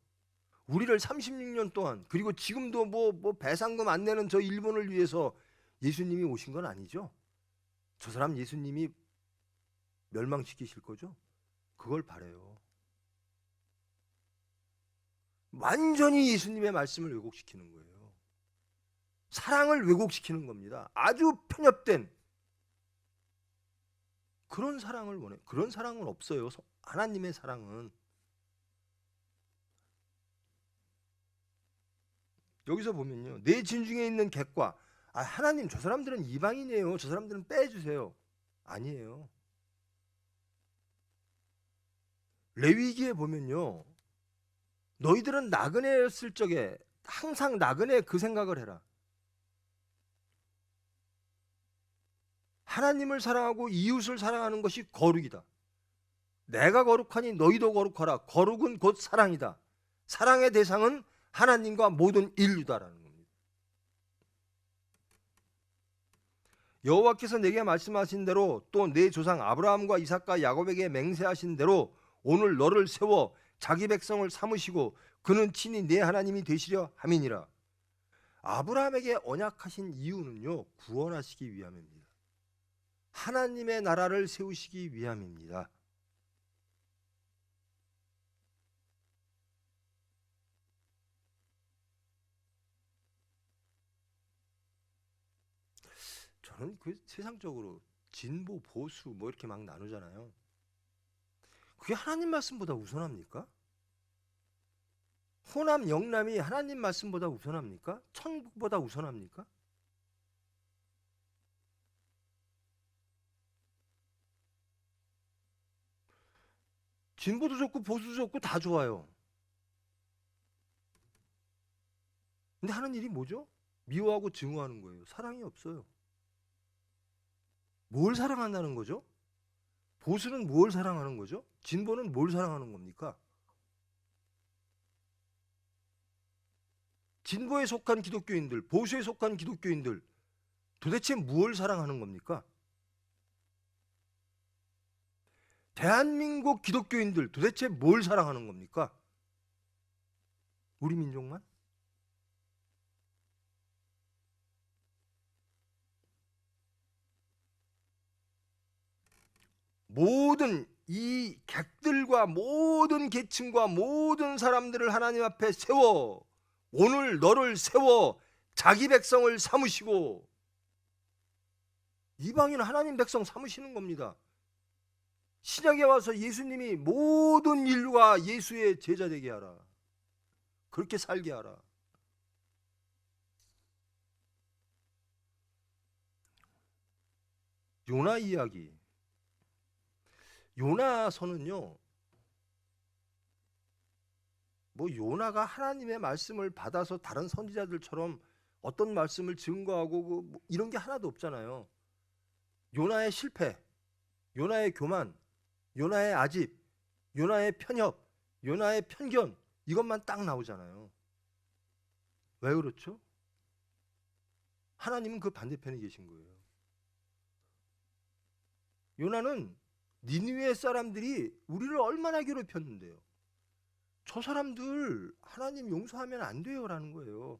A: 우리를 36년 동안, 그리고 지금도 뭐 배상금 안 내는 저 일본을 위해서 예수님이 오신 건 아니죠? 저 사람 예수님이 멸망시키실 거죠? 그걸 바래요. 완전히 예수님의 말씀을 왜곡시키는 거예요. 사랑을 왜곡시키는 겁니다. 아주 편협된 그런 사랑을 원해. 그런 사랑은 없어요. 하나님의 사랑은. 여기서 보면요, 내 진중에 있는 객과 하나님 저 사람들은 이방인이에요, 저 사람들은 빼주세요. 아니에요. 레위기에 보면요, 너희들은 나그네였을 적에 항상 나그네 그 생각을 해라. 하나님을 사랑하고 이웃을 사랑하는 것이 거룩이다. 내가 거룩하니 너희도 거룩하라. 거룩은 곧 사랑이다. 사랑의 대상은 하나님과 모든 인류다라는 겁니다. 여호와께서 내게 말씀하신 대로 또 내 조상 아브라함과 이삭과 야곱에게 맹세하신 대로 오늘 너를 세워 자기 백성을 삼으시고 그는 친히 내 하나님이 되시려 함이니라. 아브라함에게 언약하신 이유는요, 구원하시기 위함입니다. 하나님의 나라를 세우시기 위함입니다. 저는 그 세상적으로 진보, 보수 뭐 이렇게 막 나누잖아요. 그게 하나님 말씀보다 우선합니까? 호남, 영남이 하나님 말씀보다 우선합니까? 천국보다 우선합니까? 진보도 좋고 보수도 좋고 다 좋아요. 근데 하는 일이 뭐죠? 미워하고 증오하는 거예요. 사랑이 없어요. 뭘 사랑한다는 거죠? 보수는 뭘 사랑하는 거죠? 진보는 뭘 사랑하는 겁니까? 진보에 속한 기독교인들, 보수에 속한 기독교인들 도대체 무엇을 사랑하는 겁니까? 대한민국 기독교인들 도대체 뭘 사랑하는 겁니까? 우리 민족만? 모든 이 객들과 모든 계층과 모든 사람들을 하나님 앞에 세워 오늘 너를 세워 자기 백성을 삼으시고 이방인 하나님 백성 삼으시는 겁니다. 신약에 와서 예수님이 모든 인류가 예수의 제자 되게 하라. 그렇게 살게 하라. 요나 이야기. 요나서는요, 뭐 요나가 하나님의 말씀을 받아서 다른 선지자들처럼 어떤 말씀을 증거하고 뭐 이런 게 하나도 없잖아요. 요나의 실패, 요나의 교만, 요나의 아집, 요나의 편협, 요나의 편견, 이것만 딱 나오잖아요. 왜 그렇죠? 하나님은 그 반대편에 계신 거예요. 요나는 니느웨 사람들이 우리를 얼마나 괴롭혔는데요. 저 사람들 하나님 용서하면 안 돼요라는 거예요.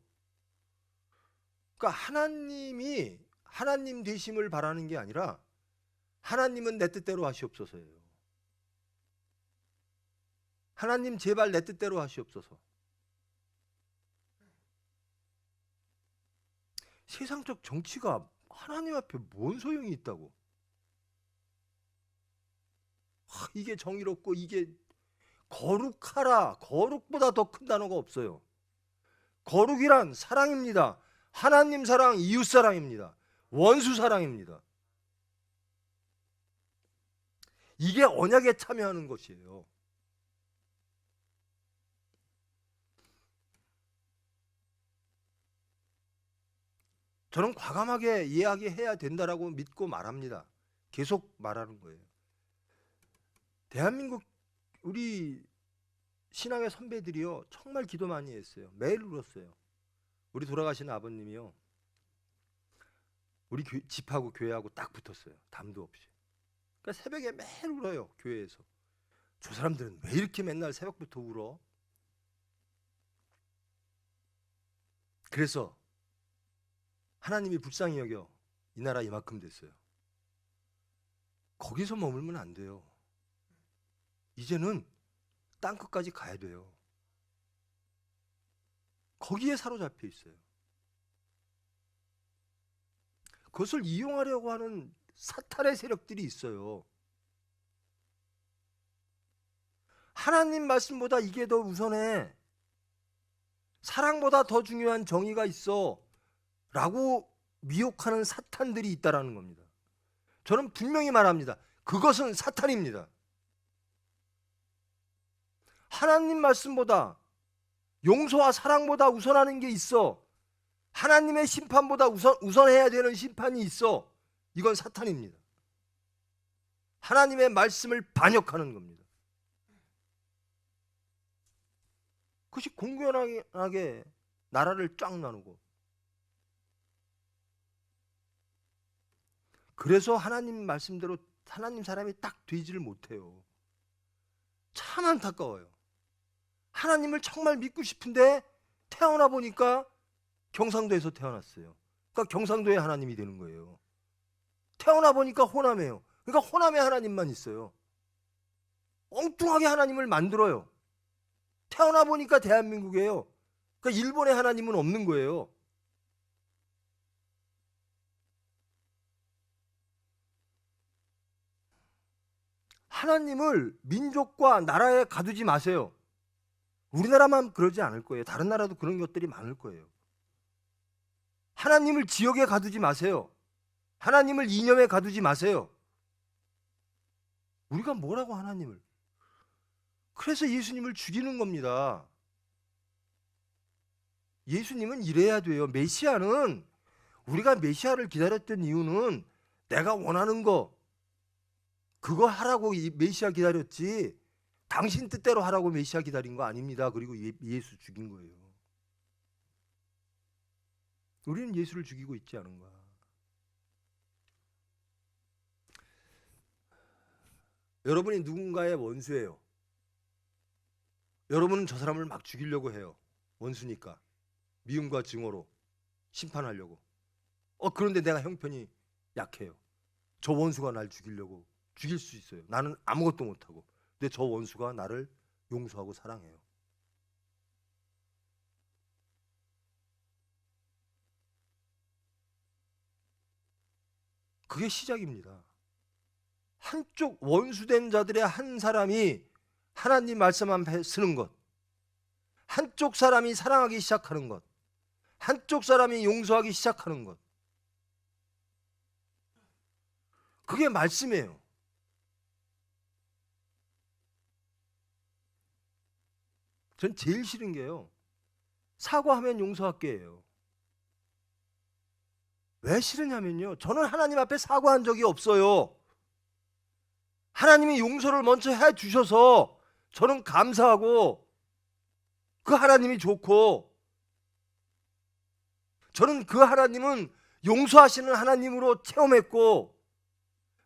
A: 그러니까 하나님이 하나님 되심을 바라는 게 아니라 하나님은 내 뜻대로 하시옵소서예요. 하나님 제발 내 뜻대로 하시옵소서. 세상적 정치가 하나님 앞에 뭔 소용이 있다고. 이게 정의롭고 이게 거룩하라. 거룩보다 더 큰 단어가 없어요. 거룩이란 사랑입니다. 하나님 사랑, 이웃 사랑입니다. 원수 사랑입니다. 이게 언약에 참여하는 것이에요. 저는 과감하게 이야기해야 된다라고 믿고 말합니다. 계속 말하는 거예요. 대한민국 우리 신앙의 선배들이요, 정말 기도 많이 했어요. 매일 울었어요. 우리 돌아가신 아버님이요, 우리 집하고 교회하고 딱 붙었어요. 담도 없이. 그러니까 새벽에 매일 울어요. 교회에서. 저 사람들은 왜 이렇게 맨날 새벽부터 울어? 그래서 하나님이 불쌍히 여겨 이 나라 이만큼 됐어요. 거기서 머물면 안 돼요. 이제는 땅끝까지 가야 돼요. 거기에 사로잡혀 있어요. 그것을 이용하려고 하는 사탄의 세력들이 있어요. 하나님 말씀보다 이게 더 우선해. 사랑보다 더 중요한 정의가 있어. 라고 미혹하는 사탄들이 있다라는 겁니다. 저는 분명히 말합니다. 그것은 사탄입니다. 하나님 말씀보다, 용서와 사랑보다 우선하는 게 있어. 하나님의 심판보다 우선해야 되는 심판이 있어. 이건 사탄입니다. 하나님의 말씀을 반역하는 겁니다. 그것이 공견하게 나라를 쫙 나누고, 그래서 하나님 말씀대로 하나님 사람이 딱 되지를 못해요. 참 안타까워요. 하나님을 정말 믿고 싶은데 태어나 보니까 경상도에서 태어났어요. 그러니까 경상도의 하나님이 되는 거예요. 태어나 보니까 호남이에요. 그러니까 호남의 하나님만 있어요. 엉뚱하게 하나님을 만들어요. 태어나 보니까 대한민국이에요. 그러니까 일본의 하나님은 없는 거예요. 하나님을 민족과 나라에 가두지 마세요. 우리나라만 그러지 않을 거예요. 다른 나라도 그런 것들이 많을 거예요. 하나님을 지역에 가두지 마세요. 하나님을 이념에 가두지 마세요. 우리가 뭐라고 하나님을? 그래서 예수님을 죽이는 겁니다. 예수님은 이래야 돼요. 메시아는, 우리가 메시아를 기다렸던 이유는 내가 원하는 거 그거 하라고 메시아 기다렸지, 당신 뜻대로 하라고 메시아 기다린 거 아닙니다. 그리고 예수 죽인 거예요. 우리는 예수를 죽이고 있지 않은가. 여러분이 누군가의 원수예요. 여러분은 저 사람을 막 죽이려고 해요. 원수니까. 미움과 증오로 심판하려고. 그런데 내가 형편이 약해요. 저 원수가 날 죽이려고 죽일 수 있어요. 나는 아무것도 못하고. 근데 저 원수가 나를 용서하고 사랑해요. 그게 시작입니다. 한쪽 원수된 자들의 한 사람이 하나님 말씀만 쓰는 것, 한쪽 사람이 사랑하기 시작하는 것, 한쪽 사람이 용서하기 시작하는 것, 그게 말씀이에요. 전 제일 싫은 게요, 사과하면 용서할게요. 왜 싫으냐면요, 저는 하나님 앞에 사과한 적이 없어요. 하나님이 용서를 먼저 해주셔서 저는 감사하고 그 하나님이 좋고, 저는 그 하나님은 용서하시는 하나님으로 체험했고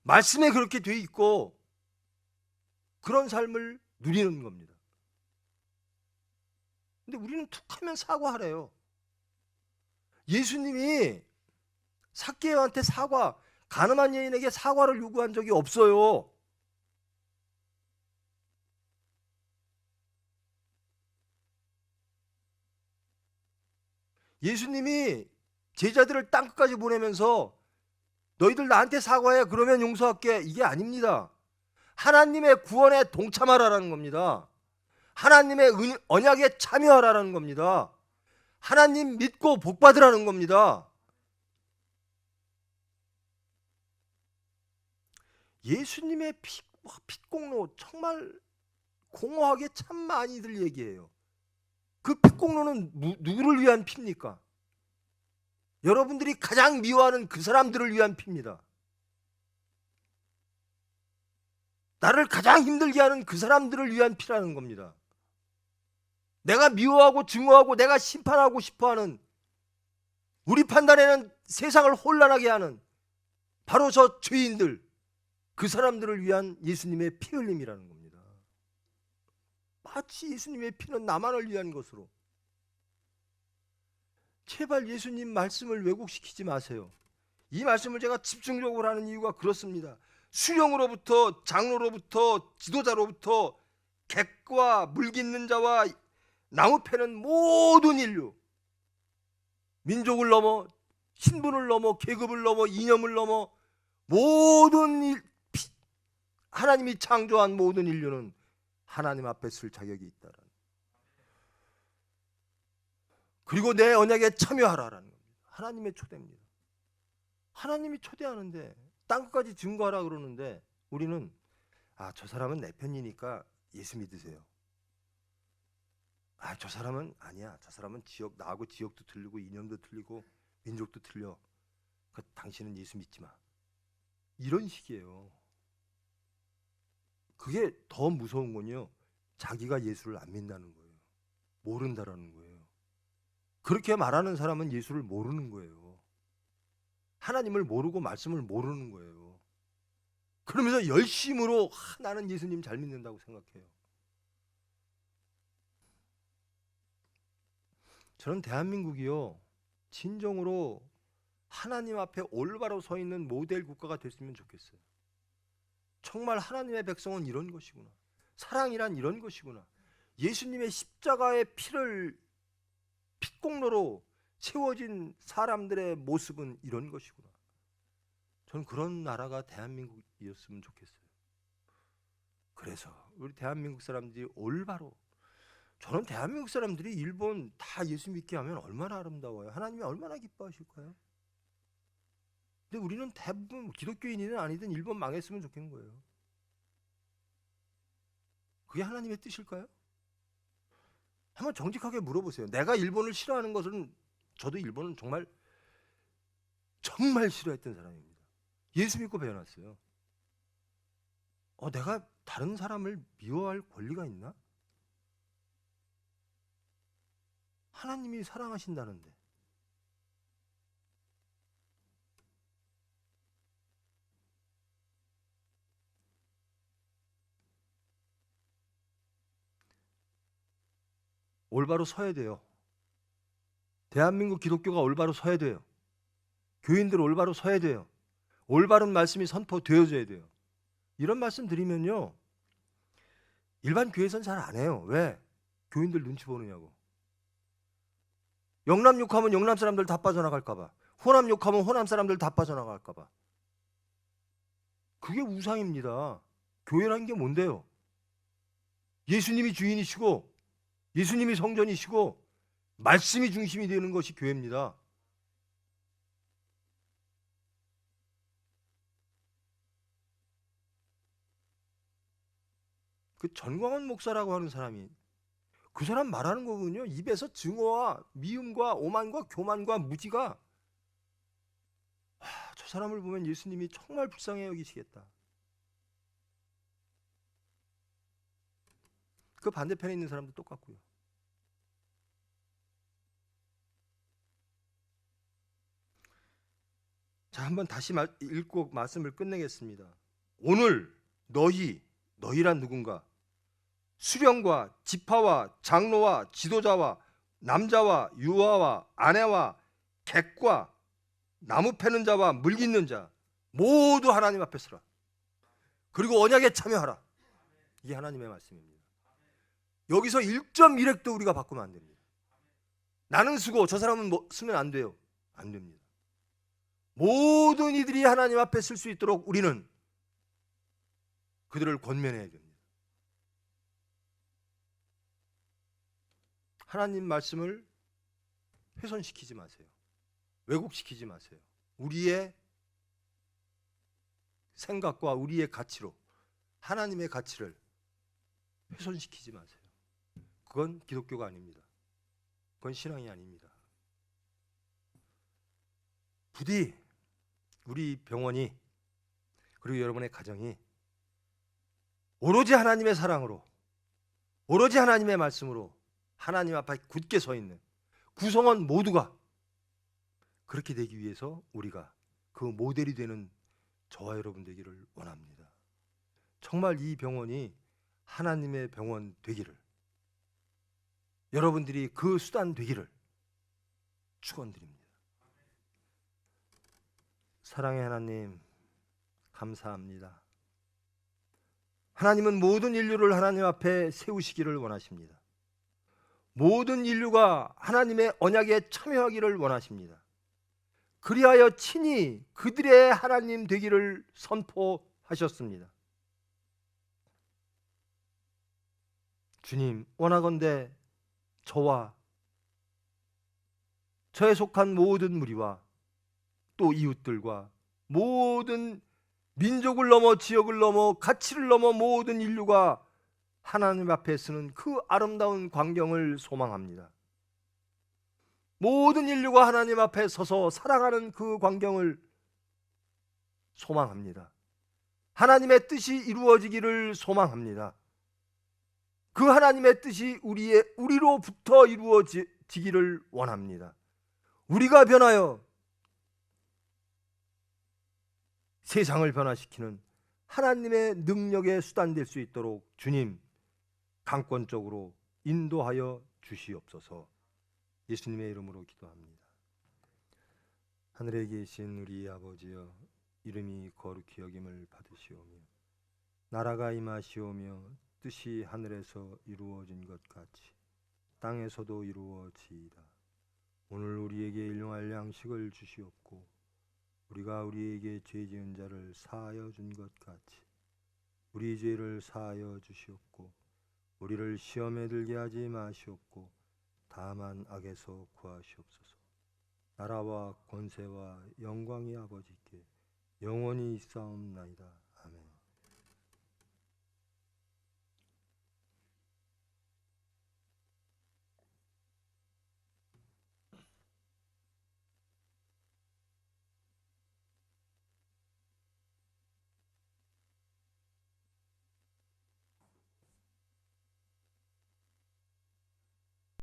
A: 말씀에 그렇게 돼 있고 그런 삶을 누리는 겁니다. 근데 우리는 툭하면 사과하래요. 예수님이 삭개오한테 가늠한 여인에게 사과를 요구한 적이 없어요. 예수님이 제자들을 땅끝까지 보내면서 너희들 나한테 사과해, 그러면 용서할게, 이게 아닙니다. 하나님의 구원에 동참하라는 겁니다. 하나님의 언약에 참여하라는 겁니다. 하나님 믿고 복 받으라는 겁니다. 예수님의 핏공로 정말 공허하게 참 많이들 얘기해요. 그 핏공로는 누구를 위한 피입니까? 여러분들이 가장 미워하는 그 사람들을 위한 피입니다. 나를 가장 힘들게 하는 그 사람들을 위한 피라는 겁니다. 내가 미워하고 증오하고 내가 심판하고 싶어하는, 우리 판단에는 세상을 혼란하게 하는 바로 저 죄인들, 그 사람들을 위한 예수님의 피 흘림이라는 겁니다. 마치 예수님의 피는 나만을 위한 것으로. 제발 예수님 말씀을 왜곡시키지 마세요. 이 말씀을 제가 집중적으로 하는 이유가 그렇습니다. 수령으로부터, 장로로부터, 지도자로부터, 객과 물 깃는 자와 나무 패는 모든 인류, 민족을 넘어, 신분을 넘어, 계급을 넘어, 이념을 넘어 모든 하나님이 창조한 모든 인류는 하나님 앞에 쓸 자격이 있다라는. 그리고 내 언약에 참여하라라는 겁니다. 하나님의 초대입니다. 하나님이 초대하는데 땅끝까지 증거하라 그러는데 우리는 저 사람은 내 편이니까 예수 믿으세요. 저 사람은 아니야. 저 사람은 나하고 지역도 틀리고 이념도 틀리고 민족도 틀려. 당신은 예수 믿지 마. 이런 식이에요. 그게 더 무서운 건요. 자기가 예수를 안 믿는다는 거예요. 모른다라는 거예요. 그렇게 말하는 사람은 예수를 모르는 거예요. 하나님을 모르고 말씀을 모르는 거예요. 그러면서 열심으로 나는 예수님 잘 믿는다고 생각해요. 저는 대한민국이요, 진정으로 하나님 앞에 올바로 서 있는 모델 국가가 됐으면 좋겠어요. 정말 하나님의 백성은 이런 것이구나. 사랑이란 이런 것이구나. 예수님의 십자가의 핏공로로 세워진 사람들의 모습은 이런 것이구나. 저는 그런 나라가 대한민국이었으면 좋겠어요. 그래서 우리 대한민국 사람들이 올바로, 저는 대한민국 사람들이 일본 다 예수 믿게 하면 얼마나 아름다워요. 하나님이 얼마나 기뻐하실까요? 근데 우리는 대부분 기독교인이든 아니든 일본 망했으면 좋겠는 거예요. 그게 하나님의 뜻일까요? 한번 정직하게 물어보세요. 내가 일본을 싫어하는 것은, 저도 일본은 정말 싫어했던 사람입니다. 예수 믿고 배워놨어요. 내가 다른 사람을 미워할 권리가 있나? 하나님이 사랑하신다는데. 올바로 서야 돼요. 대한민국 기독교가 올바로 서야 돼요. 교인들 올바로 서야 돼요. 올바른 말씀이 선포되어져야 돼요. 이런 말씀 드리면요, 일반 교회에서는 잘 안 해요. 왜? 교인들 눈치 보느냐고. 영남 욕하면 영남 사람들 다 빠져나갈까 봐. 호남 욕하면 호남 사람들 다 빠져나갈까 봐. 그게 우상입니다. 교회라는 게 뭔데요? 예수님이 주인이시고 예수님이 성전이시고 말씀이 중심이 되는 것이 교회입니다. 그 전광훈 목사라고 하는 사람이, 그 사람 말하는 거군요. 입에서 증오와 미움과 오만과 교만과 무지가, 저 사람을 보면 예수님이 정말 불쌍해 여기시겠다. 그 반대편에 있는 사람도 똑같고요. 자, 한번 다시 읽고 말씀을 끝내겠습니다. 오늘 너희란 누군가? 수령과 지파와 장로와 지도자와 남자와 유아와 아내와 객과 나무 패는 자와 물 깃는 자 모두 하나님 앞에 서라. 그리고 언약에 참여하라. 이게 하나님의 말씀입니다. 여기서 1.1획도 우리가 바꾸면 안 됩니다. 나는 쓰고 저 사람은 쓰면 안 돼요. 안 됩니다. 모든 이들이 하나님 앞에 쓸 수 있도록 우리는 그들을 권면해야 됩니다. 하나님 말씀을 훼손시키지 마세요. 왜곡시키지 마세요. 우리의 생각과 우리의 가치로 하나님의 가치를 훼손시키지 마세요. 그건 기독교가 아닙니다. 그건 신앙이 아닙니다. 부디 우리 병원이, 그리고 여러분의 가정이 오로지 하나님의 사랑으로, 오로지 하나님의 말씀으로 하나님 앞에 굳게 서 있는 구성원 모두가 그렇게 되기 위해서 우리가 그 모델이 되는 저와 여러분 되기를 원합니다. 정말 이 병원이 하나님의 병원 되기를, 여러분들이 그 수단 되기를 축원드립니다. 사랑의 하나님, 감사합니다. 하나님은 모든 인류를 하나님 앞에 세우시기를 원하십니다. 모든 인류가 하나님의 언약에 참여하기를 원하십니다. 그리하여 친히 그들의 하나님 되기를 선포하셨습니다. 주님, 원하건대 저와 저에 속한 모든 무리와 또 이웃들과 모든 민족을 넘어 지역을 넘어 가치를 넘어 모든 인류가 하나님 앞에 서는 그 아름다운 광경을 소망합니다. 모든 인류가 하나님 앞에 서서 사랑하는 그 광경을 소망합니다. 하나님의 뜻이 이루어지기를 소망합니다. 그 하나님의 뜻이 우리로부터 이루어지기를 원합니다. 우리가 변하여 세상을 변화시키는 하나님의 능력의 수단 될 수 있도록 주님 강권적으로 인도하여 주시옵소서. 예수님의 이름으로 기도합니다. 하늘에 계신 우리 아버지여, 이름이 거룩히 여김을 받으시오며 나라가 임하시오며 뜻이 하늘에서 이루어진 것 같이 땅에서도 이루어지이다. 오늘 우리에게 일용할 양식을 주시옵고 우리가 우리에게 죄 지은 자를 사하여 준 것 같이 우리 죄를 사하여 주시옵고 우리를 시험에 들게 하지 마시옵고 다만 악에서 구하시옵소서. 나라와 권세와 영광이 아버지께 영원히 있사옵나이다. 아멘.